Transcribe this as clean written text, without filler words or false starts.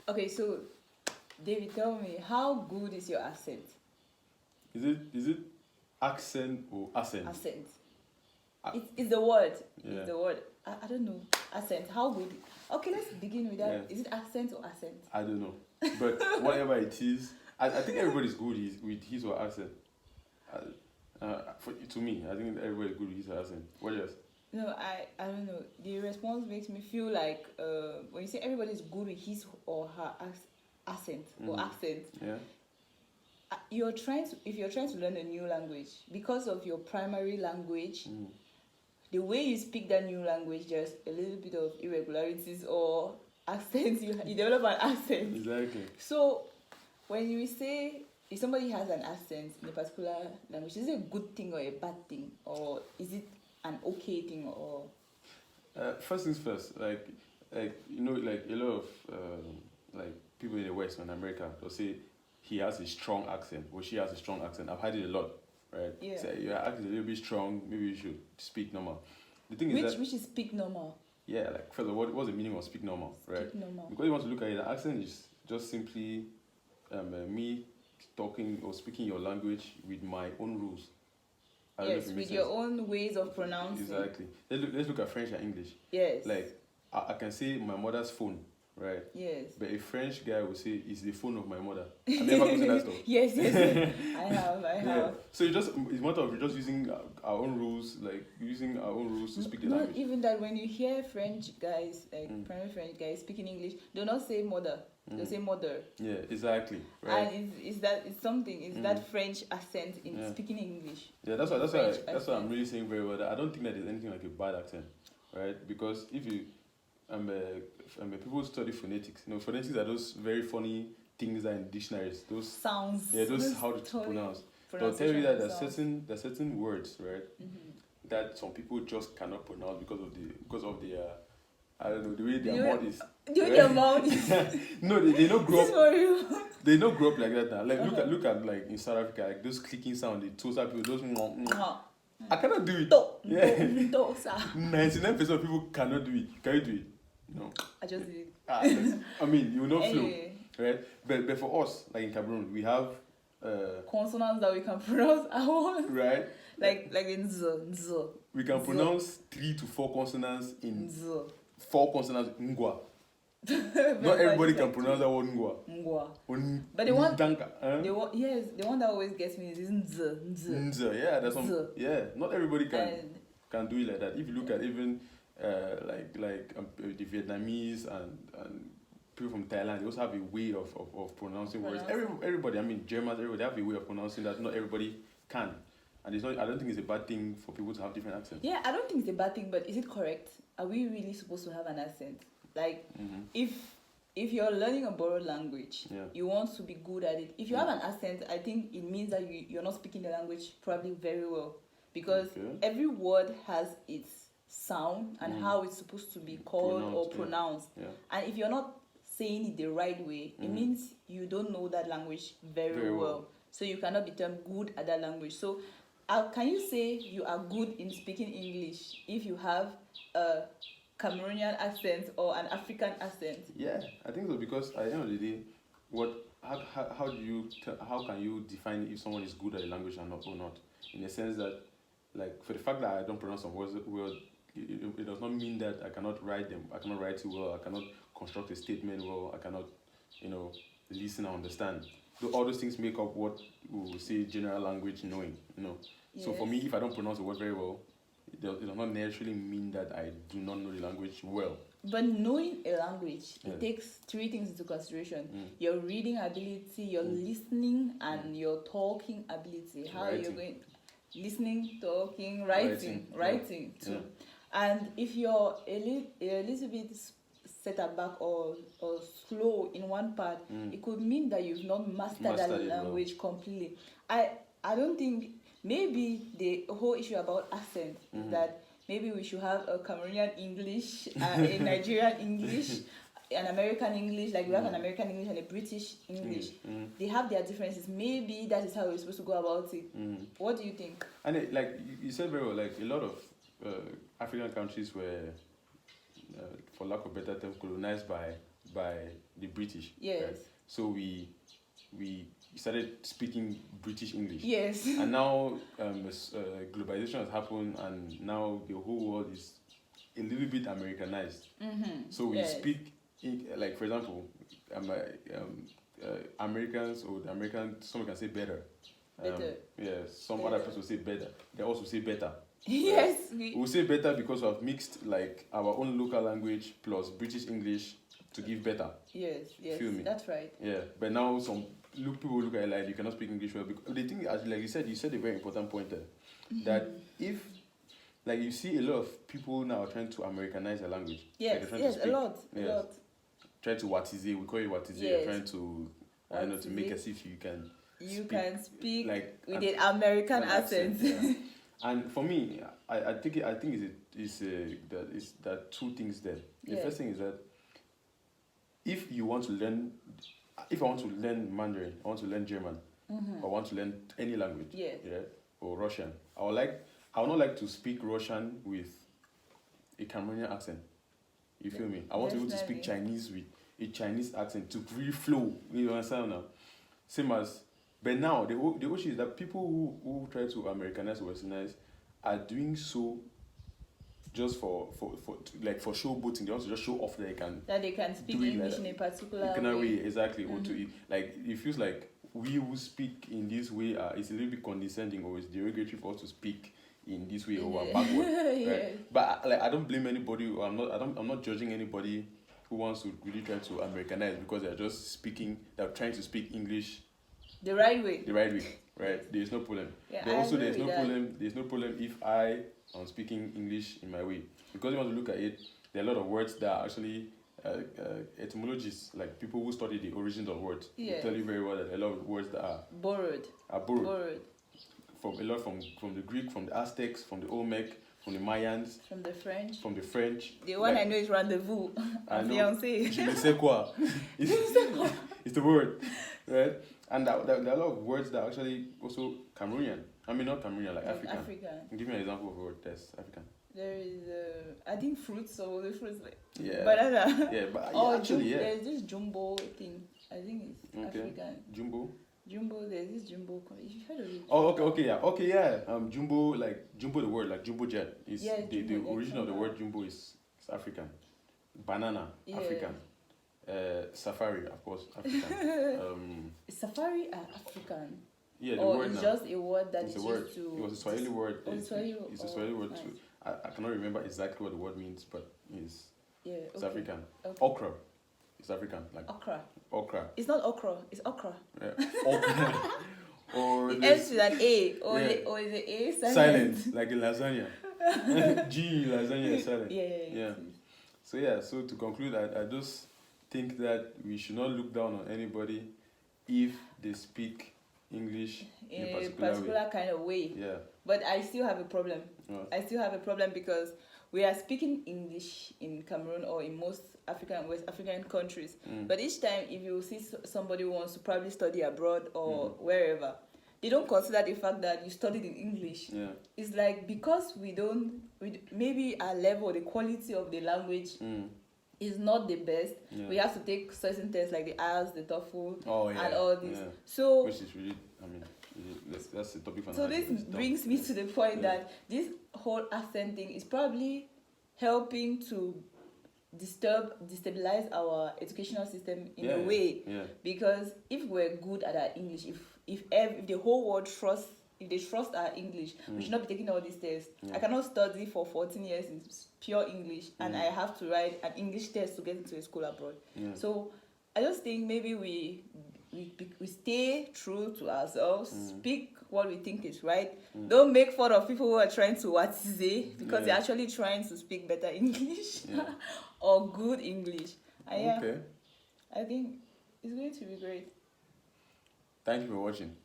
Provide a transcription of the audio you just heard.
Okay, so David, tell me, how good is your accent? Is it accent or accent? Accent. Ah, It's the word. yeah. It's the word. I don't know. Accent. How good? Okay, let's begin with that. Yeah. Is it accent or accent? I don't know, but whatever it is, I think everybody's good with his or her accent. To me, I think everybody's good with his or her accent. What else? No, I don't know. The response makes me feel like when you say everybody's good with his or her accent or accent, Yeah. you're trying to, if you're trying to learn a new language, because of your primary language, the way you speak that new language, there's a little bit of irregularities or accents. You develop an accent. Exactly. So when you say if somebody has an accent in a particular language, is it a good thing or a bad thing, or is it an okay thing, or First things first, like like a lot of like people in the West or in America, they'll say he has a strong accent or she has a strong accent. I've had it a lot, right? Yeah. So your accent is a little bit strong. Maybe you should speak normal. The thing is which is speak normal? yeah, like first of all, what's the meaning of speak normal, right? Speak normal. Because you want to look at it, the accent is just simply me talking or speaking your language with my own rules. I don't know if Yes, it with makes your sense. own ways of pronouncing. Exactly. Let's look at French and English. Yes. Like I can say my mother's phone, right? Yes. But a French guy will say it's the phone of my mother. Have you ever gotten that stuff? Yes, yes. I have. Yeah. So it's a matter of just using our own rules, like using our own rules to speak the Not language. even that. When you hear French guys, like primary French guys speaking English, do not say mother. They'll say mother. Yeah, exactly. Right. And is that French accent in speaking English? Yeah, that's why I'm accent. really saying very well that I don't think that there's anything like a bad accent, right? Because if you people study phonetics. You know, phonetics are those very funny things that are in dictionaries. Those Sounds. yeah, those how to pronounce. They'll tell you that there's certain words, right, that some people just cannot pronounce because of the I don't know the way their mouth is. The way their mouth is. No, they don't grow This is for you. They don't grow up like that now. Like look at like in South Africa, like those clicking sound, the Tosa people, those I cannot do it. Yeah. 99% of people cannot do it. Can you do it? No. I just did it. I mean, you will not flow, Anyway. right? But for us, like in Cameroon, we have Consonants that we can pronounce at once. right. Like in z. We can pronounce 3 to 4 consonants in Z. 4 consonants. Ngwa. Not everybody can pronounce that word ngwa. Ngwa. But the one, the one that always gets me is Nz. Yeah, that's some. Yeah, not everybody can do it like that. If you look at even the Vietnamese and people from Thailand, they also have a way of pronouncing words. Everybody, I mean Germans, everybody have a way of pronouncing that not everybody can. And it's not. I don't think it's a bad thing for people to have different accents. Yeah, I don't think it's a bad thing, but is it correct? Are we really supposed to have an accent? Like, if you're learning a borrowed language, you want to be good at it. If you have an accent, I think it means that you're not speaking the language probably very well, because every word has its sound and how it's supposed to be called or pronounced. Yeah. And if you're not saying it the right way, it means you don't know that language very well. So you cannot be termed good at that language. So can you say you are good in speaking English if you have a Cameroonian accent or an African accent? Yeah, I think so, because at the end of the day, how can you define if someone is good at a language or not? In the sense that, like, for the fact that I don't pronounce some words well, it does not mean that I cannot write them. I cannot write it well. I cannot construct a statement well. I cannot, listen and understand. All those things make up what we will say general language knowing. Yes. So for me, if I don't pronounce a word very well, it does not necessarily mean that I do not know the language well. But knowing a language, it takes 3 things into consideration. Your reading ability, your listening, and your talking ability. How you're going listening, talking, writing too. Yeah. And if you're a little bit set back or slow in one part, it could mean that you've not mastered that language completely. I don't think, maybe the whole issue about accent is that maybe we should have a Cameroonian English, a Nigerian English, an American English, like we have an American English and a British English. They have their differences. Maybe that is how we're supposed to go about it. What do you think? And like you said very well, like a lot of African countries were, for lack of better term, colonized by by the British. Yes. Right? So we started speaking British English. Yes. And now globalization has happened, and now the whole world is a little bit Americanized. So we speak, like for example, Americans or the American, someone can say better. Some other people say better. They also say better. Yes. We say better because we have mixed like our own local language plus British English to give better. Yes, Feel me? that's right. Yeah, but now people look at it like you cannot speak English well. Because the thing, as like you said a very important point there, that if like you see a lot of people now trying to Americanize their language. Yes, like a lot. Trying to watize, we call it watize. Yes. Trying to to make as if you can. Can speak like with an American accent. Yeah. And for me, I think there are two things there. The first thing is that if I want to learn Mandarin, I want to learn German, I want to learn any language, or Russian, I would not like to speak Russian with a Cameroonian accent. You feel me? I want to be able to speak Chinese with a Chinese accent to really flow. You understand now? Same as, but now the issue is that people who try to Americanize or Westernize are doing so just for showboating. They want to just show off that they can speak English in a particular way. Exactly. Or to like it feels like we who speak in this way it's a little bit condescending, or it's derogatory for us to speak in this way, or backward. Right? But I don't blame anybody. Or I'm not judging anybody who wants to really try to Americanize, because they're trying to speak English the right way. Right? There's no problem. Yeah, but also there's no problem if I am speaking English in my way. Because you want to look at it, there are a lot of words that are actually etymologists, like people who study the origins of words, will tell you very well that a lot of words that are borrowed. From the Greek, from the Aztecs, from the Olmec, from the Mayans, from the French. The one I know is rendezvous. Fiancé. Je ne sais quoi. It's the word, right? And there are a lot of words that are actually also Cameroonian. I mean, not Cameroonian, like African. Give me an example of a word that's African. There is, I think fruits, or the fruits like banana. There's this jumbo thing. I think it's African. Jumbo, there's this jumbo. You've heard of it? Oh, okay. Jumbo the word, like jumbo jet. The origin of the word jumbo is African. Banana, African. Safari, of course, African. Is safari African? Yeah, the or word it's now. just a word that is used to... It was a Swahili word. It's a Swahili word too. I cannot remember exactly what the word means, but it's African. Okay. Okra. It's African. Like okra. It's not okra. It's okra. Yeah. Okra. Or it ends with an A. Or is the A silent? Like in lasagna. G lasagna is silent. Yeah. So to conclude, I just think that we should not look down on anybody if they speak English in a particular kind of way. Yeah. But I still have a problem. I still have a problem because we are speaking English in Cameroon or in most West African countries. But each time, if you see somebody who wants to probably study abroad or wherever, they don't consider the fact that you studied in English. Yeah. It's like because maybe our level, the quality of the language is not the best. Yeah. We have to take certain tests like the IELTS, the TOEFL, and all this. Yeah. So, which is really, that's the topic for so this brings me to the point that this whole accent thing is probably helping to destabilize our educational system in a way. Yeah. Because if we're good at our English, if the whole world if they trust our English, we should not be taking all these tests. I cannot study for 14 years in pure English, and I have to write an English test to get into a school abroad. Yeah. So I just think maybe we stay true to ourselves, speak what we think is right. Don't make fun of people who are trying to watize, because they're actually trying to speak better English or good English. And I think it's going to be great. Thank you for watching.